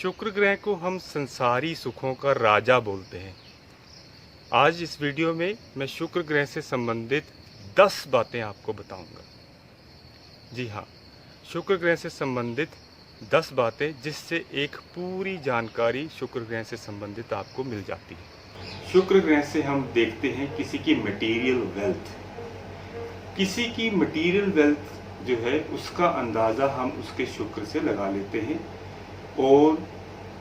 शुक्र ग्रह को हम संसारी सुखों का राजा बोलते हैं। आज इस वीडियो में मैं शुक्र ग्रह से संबंधित 10 बातें आपको बताऊंगा। जी हाँ, शुक्र ग्रह से संबंधित 10 बातें जिससे एक पूरी जानकारी शुक्र ग्रह से संबंधित आपको मिल जाती है। शुक्र ग्रह से हम देखते हैं किसी की मटेरियल वेल्थ। किसी की मटेरियल वेल्थ जो है उसका अंदाज़ा हम उसके शुक्र से लगा लेते हैं, और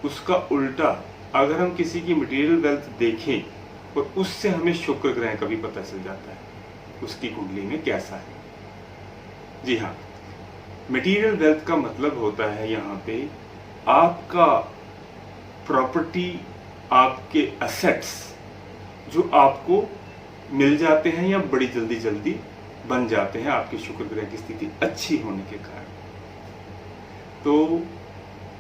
उसका उल्टा अगर हम किसी की मटेरियल वेल्थ देखें और उससे हमें शुक्र ग्रह का भी पता चल जाता है उसकी कुंडली में कैसा है। जी हाँ, मटेरियल वेल्थ का मतलब होता है यहाँ पे आपका प्रॉपर्टी, आपके असेट्स जो आपको मिल जाते हैं या बड़ी जल्दी बन जाते हैं आपके शुक्र ग्रह की स्थिति अच्छी होने के कारण। तो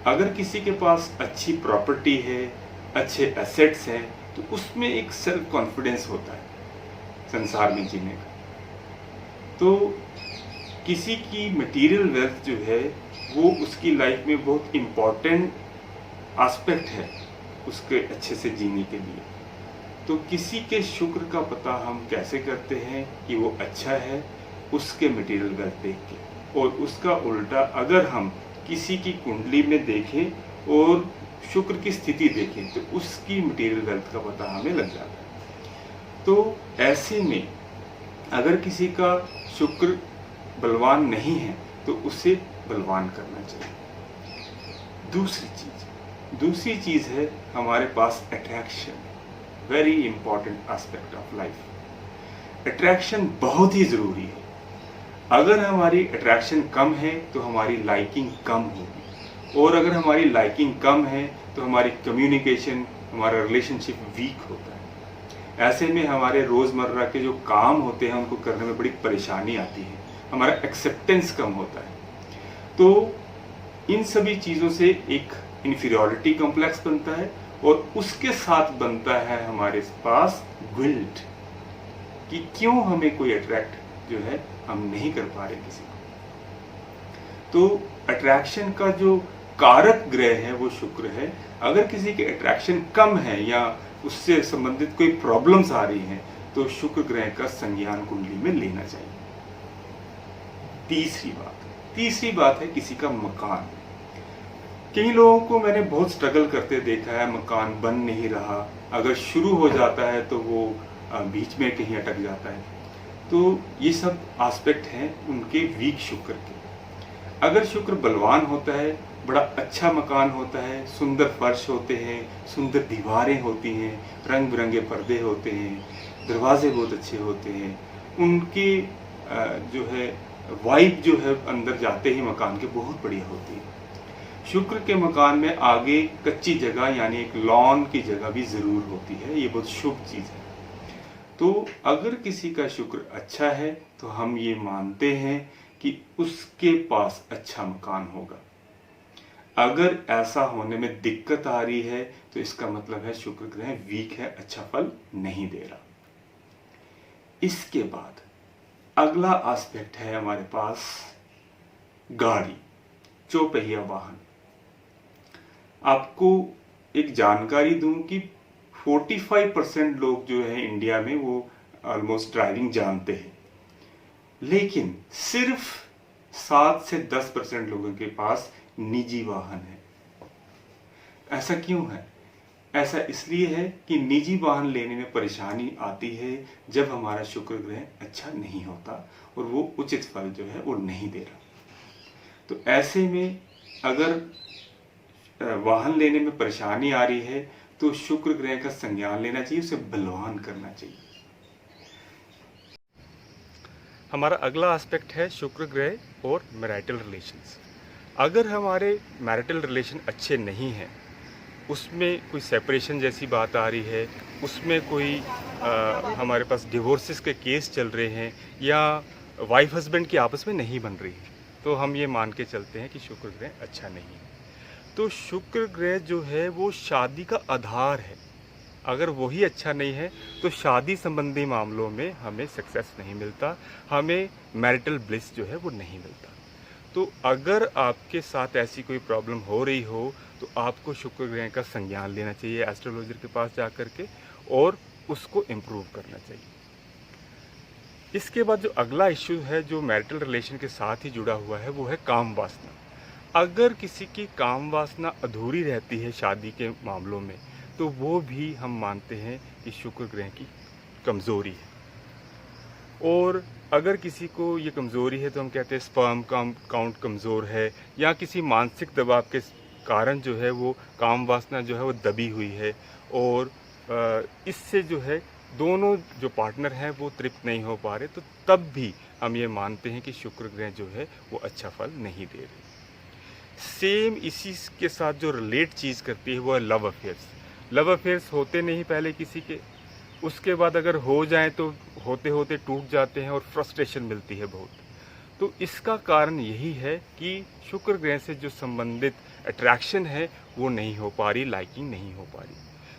अगर किसी के पास अच्छी प्रॉपर्टी है, अच्छे एसेट्स हैं, तो उसमें एक सेल्फ कॉन्फिडेंस होता है संसार में जीने का। तो किसी की मटेरियल वेल्थ जो है वो उसकी लाइफ में बहुत इम्पॉर्टेंट एस्पेक्ट है उसके अच्छे से जीने के लिए। तो किसी के शुक्र का पता हम कैसे करते हैं कि वो अच्छा है? उसके मटेरियल वेल्थ देख के। और उसका उल्टा अगर हम किसी की कुंडली में देखें और शुक्र की स्थिति देखें तो उसकी मटेरियल वेल्थ का पता हमें लग जाता है। तो ऐसे में अगर किसी का शुक्र बलवान नहीं है तो उसे बलवान करना चाहिए। दूसरी चीज है हमारे पास attraction. Very important aspect of life. Attraction बहुत ही जरूरी है। अगर हमारी अट्रैक्शन कम है तो हमारी लाइकिंग कम होगी, और अगर हमारी लाइकिंग कम है तो हमारी कम्युनिकेशन, हमारा रिलेशनशिप वीक होता है। ऐसे में हमारे रोज़मर्रा के जो काम होते हैं उनको करने में बड़ी परेशानी आती है, हमारा एक्सेप्टेंस कम होता है। तो इन सभी चीज़ों से एक इन्फीरियॉरिटी कॉम्प्लेक्स बनता है, और उसके साथ बनता है हमारे पास गिल्ट कि क्यों हमें कोई अट्रैक्ट जो है हम नहीं कर पा रहे किसी को। तो अट्रैक्शन का जो कारक ग्रह है वो शुक्र है। अगर किसी के अट्रैक्शन कम है या उससे संबंधित कोई प्रॉब्लम्स आ रही हैं तो शुक्र ग्रह का संज्ञान कुंडली में लेना चाहिए। तीसरी बात है किसी का मकान। कई लोगों को मैंने बहुत स्ट्रगल करते देखा है, मकान बन नहीं रहा। अगर शुरू हो जाता है तो वो बीच में कहीं अटक जाता है। तो ये सब एस्पेक्ट हैं उनके वीक शुक्र के। अगर शुक्र बलवान होता है, बड़ा अच्छा मकान होता है, सुंदर फर्श होते हैं, सुंदर दीवारें होती हैं, रंग बिरंगे पर्दे होते हैं, दरवाजे बहुत अच्छे होते हैं, उनकी जो है वाइब जो है अंदर जाते ही मकान के बहुत बढ़िया होती है। शुक्र के मकान में आगे कच्ची जगह यानी एक लॉन की जगह भी जरूर होती है। ये बहुत शुभ चीज है। तो अगर किसी का शुक्र अच्छा है तो हम ये मानते हैं कि उसके पास अच्छा मकान होगा। अगर ऐसा होने में दिक्कत आ रही है तो इसका मतलब है शुक्र ग्रह वीक है, अच्छा फल नहीं दे रहा। इसके बाद अगला एस्पेक्ट है हमारे पास गाड़ी, चौपहिया वाहन। आपको एक जानकारी दूं कि 45% लोग जो है इंडिया में वो ऑलमोस्ट ड्राइविंग जानते हैं, लेकिन सिर्फ 7 से 10% लोगों के पास निजी वाहन है। ऐसा क्यों है? ऐसा इसलिए है कि निजी वाहन लेने में परेशानी आती है जब हमारा शुक्र ग्रह अच्छा नहीं होता और वो उचित फल जो है वो नहीं दे रहा। तो ऐसे में अगर वाहन लेने में परेशानी आ रही है तो शुक्र ग्रह का संज्ञान लेना चाहिए, उसे बलवान करना चाहिए। हमारा अगला एस्पेक्ट है शुक्र ग्रह और मैरिटल रिलेशंस। अगर हमारे मैरिटल रिलेशन अच्छे नहीं हैं, उसमें कोई सेपरेशन जैसी बात आ रही है, उसमें कोई हमारे पास डिवोर्सेस के केस चल रहे हैं, या वाइफ हस्बैंड की आपस में नहीं बन रही है, तो हम ये मान के चलते हैं कि शुक्र ग्रह अच्छा नहीं है। तो शुक्र ग्रह जो है वो शादी का आधार है। अगर वही अच्छा नहीं है तो शादी संबंधी मामलों में हमें सक्सेस नहीं मिलता, हमें मैरिटल ब्लिस जो है वो नहीं मिलता। तो अगर आपके साथ ऐसी कोई प्रॉब्लम हो रही हो तो आपको शुक्र ग्रह का संज्ञान लेना चाहिए एस्ट्रोलॉजर के पास जा कर के और उसको इम्प्रूव करना चाहिए। इसके बाद जो अगला इश्यू है जो मैरिटल रिलेशन के साथ ही जुड़ा हुआ है वो है काम वासना। अगर किसी की काम वासना अधूरी रहती है शादी के मामलों में तो वो भी हम मानते हैं कि शुक्र ग्रह की कमज़ोरी है। और अगर किसी को ये कमज़ोरी है तो हम कहते हैं स्पर्म काउंट कमज़ोर है या किसी मानसिक दबाव के कारण जो है वो काम वासना जो है वो दबी हुई है और इससे जो है दोनों जो पार्टनर हैं वो तृप्त नहीं हो पा रहे, तो तब भी हम ये मानते हैं कि शुक्र ग्रह जो है वो अच्छा फल नहीं दे रहे। सेम इसी के साथ जो रिलेट चीज़ करती है वो है लव अफेयर्स। लव अफेयर्स होते नहीं पहले किसी के, उसके बाद अगर हो जाएं तो होते होते टूट जाते हैं और फ्रस्ट्रेशन मिलती है बहुत। तो इसका कारण यही है कि शुक्र ग्रह से जो संबंधित अट्रैक्शन है वो नहीं हो पा रही, लाइकिंग नहीं हो पा रही।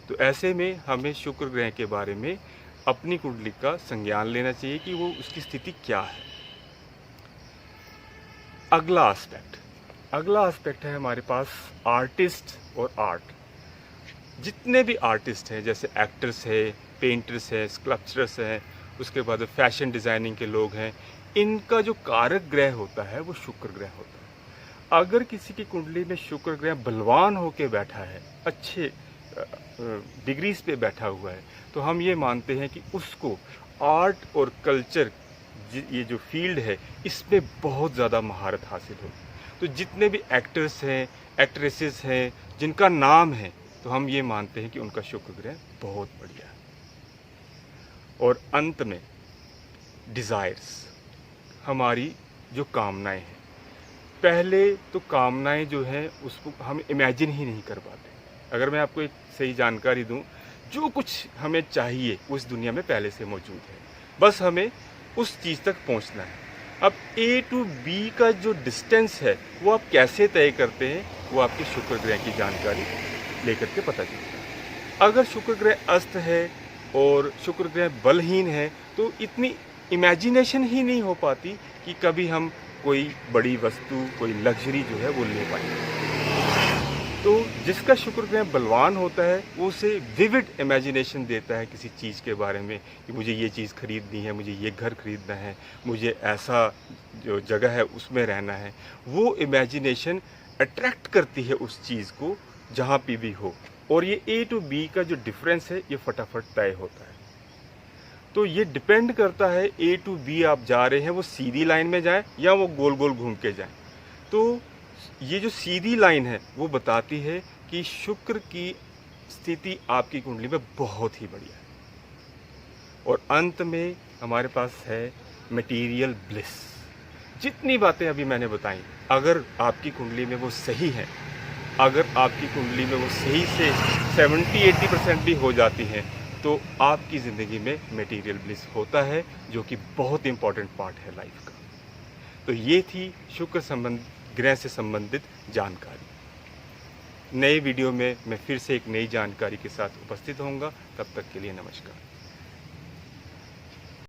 तो ऐसे में हमें शुक्र ग्रह के बारे में अपनी कुंडली का संज्ञान लेना चाहिए कि वो उसकी स्थिति क्या है। अगला एस्पेक्ट है हमारे पास आर्टिस्ट और आर्ट। जितने भी आर्टिस्ट हैं जैसे एक्टर्स है, पेंटर्स है, स्कल्पचरर्स हैं, उसके बाद फैशन डिज़ाइनिंग के लोग हैं, इनका जो कारक ग्रह होता है वो शुक्र ग्रह होता है। अगर किसी की कुंडली में शुक्र ग्रह बलवान होकर बैठा है, अच्छे डिग्रीज पे बैठा हुआ है, तो हम ये मानते हैं कि उसको आर्ट और कल्चर ये जो फील्ड है इसमें बहुत ज़्यादा महारत हासिल होगी। तो जितने भी एक्टर्स हैं, एक्ट्रेसेस हैं जिनका नाम है, तो हम ये मानते हैं कि उनका शुक्र ग्रह बहुत बढ़िया है। और अंत में डिज़ायर्स, हमारी जो कामनाएं हैं, पहले तो कामनाएं जो हैं उसको हम इमेजिन ही नहीं कर पाते। अगर मैं आपको एक सही जानकारी दूं, जो कुछ हमें चाहिए उस दुनिया में पहले से मौजूद है, बस हमें उस चीज़ तक पहुंचना है। अब A to B का जो डिस्टेंस है वो आप कैसे तय करते हैं, वो आपके शुक्र ग्रह की जानकारी लेकर के पता चलता है। अगर शुक्र ग्रह अस्त है और शुक्र ग्रह बलहीन है तो इतनी इमेजिनेशन ही नहीं हो पाती कि कभी हम कोई बड़ी वस्तु, कोई लग्जरी जो है वो ले पाएंगे। तो जिसका शुक्र ग्रह बलवान होता है वो उसे विविड इमेजिनेशन देता है किसी चीज़ के बारे में कि मुझे ये चीज़ खरीदनी है, मुझे ये घर खरीदना है, मुझे ऐसा जो जगह है उसमें रहना है। वो इमेजिनेशन अट्रैक्ट करती है उस चीज़ को जहाँ पे भी हो। और ये A to B का जो डिफरेंस है ये फटाफट तय होता है। तो ये डिपेंड करता है A to B आप जा रहे हैं वो सीधी लाइन में जाएं या वो गोल गोल घूम के जाएं। तो ये जो सीधी लाइन है वो बताती है कि शुक्र की स्थिति आपकी कुंडली में बहुत ही बढ़िया है। और अंत में हमारे पास है मटेरियल ब्लिस। जितनी बातें अभी मैंने बताई, अगर आपकी कुंडली में वो सही है, अगर आपकी कुंडली में वो सही से 70-80% भी हो जाती हैं, तो आपकी ज़िंदगी में मटेरियल ब्लिस होता है, जो कि बहुत इंपॉर्टेंट पार्ट है लाइफ का। तो ये थी शुक्र ग्रह से संबंधित जानकारी। नए वीडियो में मैं फिर से एक नई जानकारी के साथ उपस्थित होऊंगा। तब तक के लिए नमस्कार।